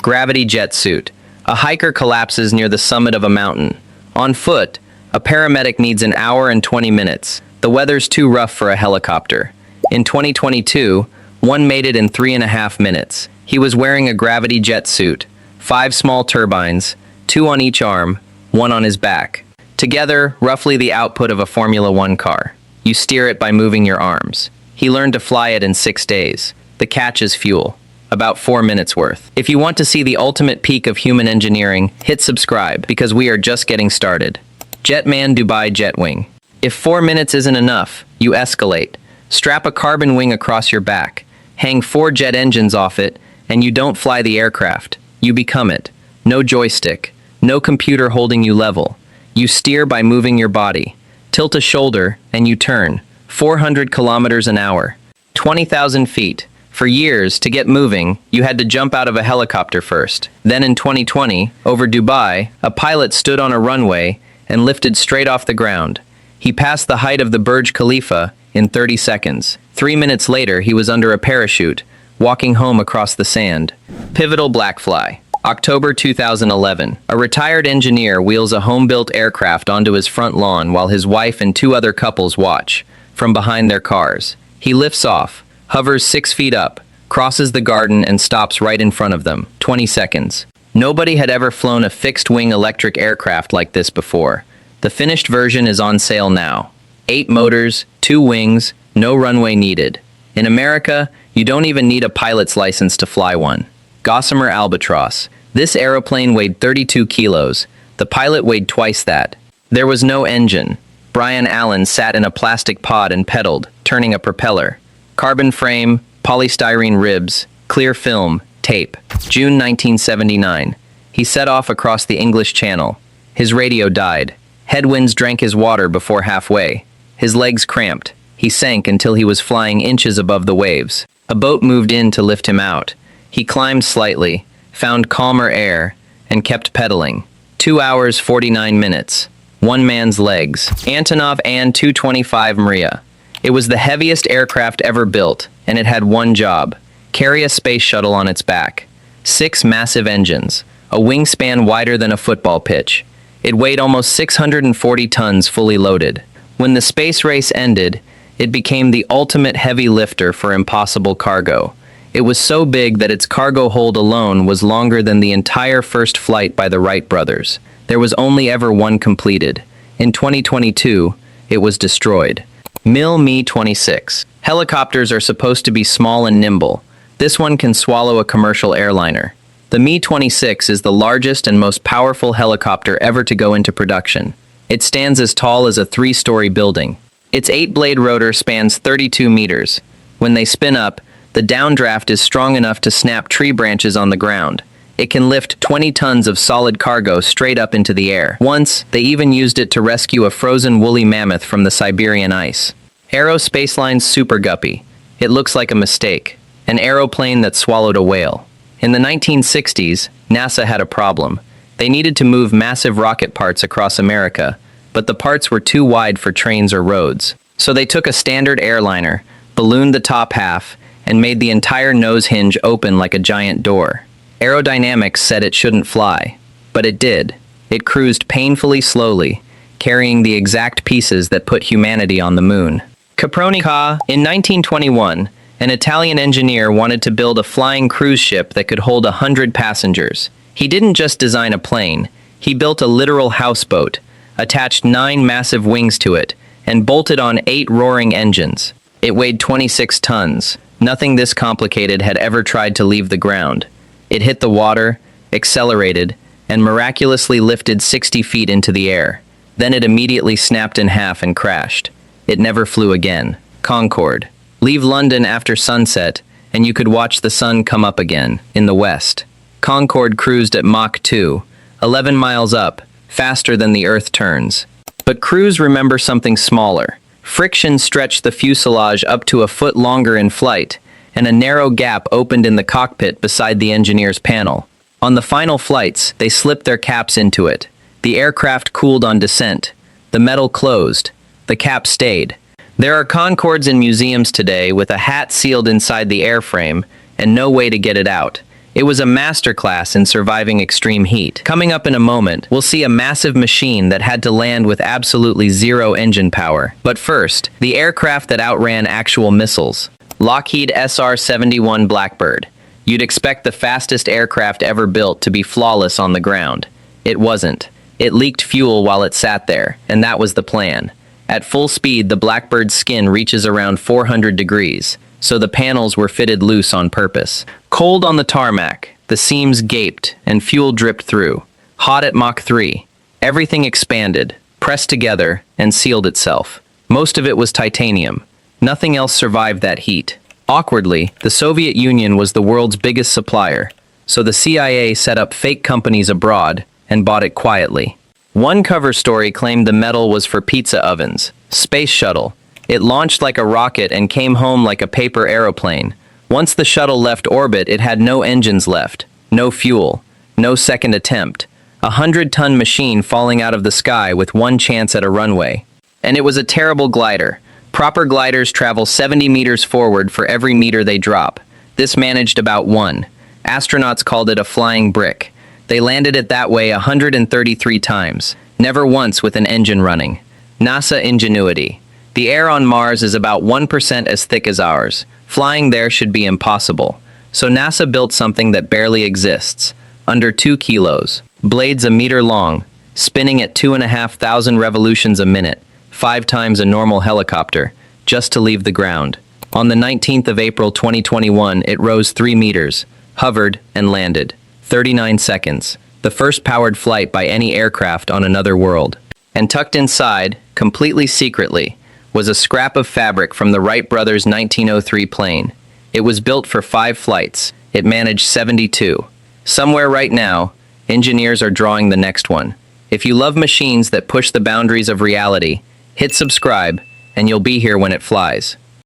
Gravity jet suit. A hiker collapses near the summit of a mountain. On foot, a paramedic needs an hour and 20 minutes. The weather's too rough for a helicopter. In 2022, one made it in 3.5 minutes. He was wearing a gravity jet suit, 5 small turbines, 2 on each arm, 1 on his back. Together, roughly the output of a Formula One car. You steer it by moving your arms. He learned to fly it in 6 days. The catch is fuel. About 4 minutes worth. If you want to see the ultimate peak of human engineering, hit subscribe, because we are just getting started. Jetman Dubai Jetwing. If 4 minutes isn't enough, you escalate. Strap a carbon wing across your back, hang 4 jet engines off it, and you don't fly the aircraft. You become it. No joystick. No computer holding you level. You steer by moving your body. Tilt a shoulder, and you turn. 400 kilometers an hour. 20,000 feet. For years, to get moving, you had to jump out of a helicopter first. Then in 2020, over Dubai, a pilot stood on a runway and lifted straight off the ground. He passed the height of the Burj Khalifa in 30 seconds. 3 minutes later, he was under a parachute, walking home across the sand. Pivotal Blackfly. October 2011. A retired engineer wheels a home-built aircraft onto his front lawn while his wife and 2 other couples watch from behind their cars. He lifts off, hovers 6 feet up, crosses the garden and stops right in front of them. 20 seconds. Nobody had ever flown a fixed-wing electric aircraft like this before. The finished version is on sale now. 8 motors, 2 wings, no runway needed. In America, you don't even need a pilot's license to fly one. Gossamer Albatross. This aeroplane weighed 32 kilos. The pilot weighed twice that. There was no engine. Brian Allen sat in a plastic pod and pedaled, turning a propeller. Carbon frame, polystyrene ribs, clear film, tape. June 1979. He set off across the English Channel. His radio died. Headwinds drank his water before halfway. His legs cramped. He sank until he was flying inches above the waves. A boat moved in to lift him out. He climbed slightly, found calmer air, and kept pedaling. 2 hours 49 minutes. One man's legs. Antonov An-225 Mriya. It was the heaviest aircraft ever built, and it had one job: carry a space shuttle on its back. 6 massive engines, a wingspan wider than a football pitch. It weighed almost 640 tons fully loaded. When the space race ended, it became the ultimate heavy lifter for impossible cargo. It was so big that its cargo hold alone was longer than the entire first flight by the Wright brothers. There was only ever one completed. In 2022, it was destroyed. MiL Mi-26. Helicopters are supposed to be small and nimble. This one can swallow a commercial airliner. The Mi-26 is the largest and most powerful helicopter ever to go into production. It stands as tall as a 3-story building. Its 8-blade rotor spans 32 meters. When they spin up, the downdraft is strong enough to snap tree branches on the ground. It can lift 20 tons of solid cargo straight up into the air. Once, they even used it to rescue a frozen woolly mammoth from the Siberian ice. Aero Spaceline's Super Guppy. It looks like a mistake. An aeroplane that swallowed a whale. In the 1960s, NASA had a problem. They needed to move massive rocket parts across America, but the parts were too wide for trains or roads. So they took a standard airliner, ballooned the top half, and made the entire nose hinge open like a giant door. Aerodynamics said it shouldn't fly, but it did. It cruised painfully slowly, carrying the exact pieces that put humanity on the moon. Capronica. In 1921, an Italian engineer wanted to build a flying cruise ship that could hold 100 passengers. He didn't just design a plane, he built a literal houseboat, attached 9 massive wings to it, and bolted on 8 roaring engines. It weighed 26 tons. Nothing this complicated had ever tried to leave the ground. It hit the water, accelerated, and miraculously lifted 60 feet into the air. Then it immediately snapped in half and crashed. It never flew again. Concorde. Leave London after sunset, and you could watch the sun come up again, in the west. Concorde cruised at Mach 2, 11 miles up, faster than the Earth turns. But crews remember something smaller. Friction stretched the fuselage up to a foot longer in flight, and a narrow gap opened in the cockpit beside the engineer's panel. On the final flights, they slipped their caps into it. The aircraft cooled on descent. The metal closed. The cap stayed. There are Concordes in museums today with a hat sealed inside the airframe and no way to get it out. It was a masterclass in surviving extreme heat. Coming up in a moment, we'll see a massive machine that had to land with absolutely zero engine power. But first, the aircraft that outran actual missiles. Lockheed SR-71 Blackbird. You'd expect the fastest aircraft ever built to be flawless on the ground. It wasn't. It leaked fuel while it sat there, and that was the plan. At full speed, the Blackbird's skin reaches around 400 degrees, so the panels were fitted loose on purpose. Cold on the tarmac, the seams gaped and fuel dripped through. Hot at Mach 3, everything expanded, pressed together, and sealed itself. Most of it was titanium. Nothing else survived that heat. Awkwardly, the Soviet Union was the world's biggest supplier, so the CIA set up fake companies abroad and bought it quietly. One cover story claimed the metal was for pizza ovens. Space Shuttle. It launched like a rocket and came home like a paper aeroplane. Once the shuttle left orbit, it had no engines left, no fuel, no second attempt. 100-ton machine falling out of the sky with one chance at a runway. And it was a terrible glider. Proper gliders travel 70 meters forward for every meter they drop. This managed about 1. Astronauts called it a flying brick. They landed it that way 133 times, never once with an engine running. NASA ingenuity. The air on Mars is about 1% as thick as ours. Flying there should be impossible. So NASA built something that barely exists. Under 2 kilos. Blades a meter long, spinning at 2,500 revolutions a minute, 5 times a normal helicopter, just to leave the ground. On the 19th of April 2021, it rose 3 meters, hovered, and landed. 39 seconds. The first powered flight by any aircraft on another world. And tucked inside, completely secretly, was a scrap of fabric from the Wright brothers' 1903 plane. It was built for 5 flights. It managed 72. Somewhere right now, engineers are drawing the next one. If you love machines that push the boundaries of reality, hit subscribe, and you'll be here when it flies.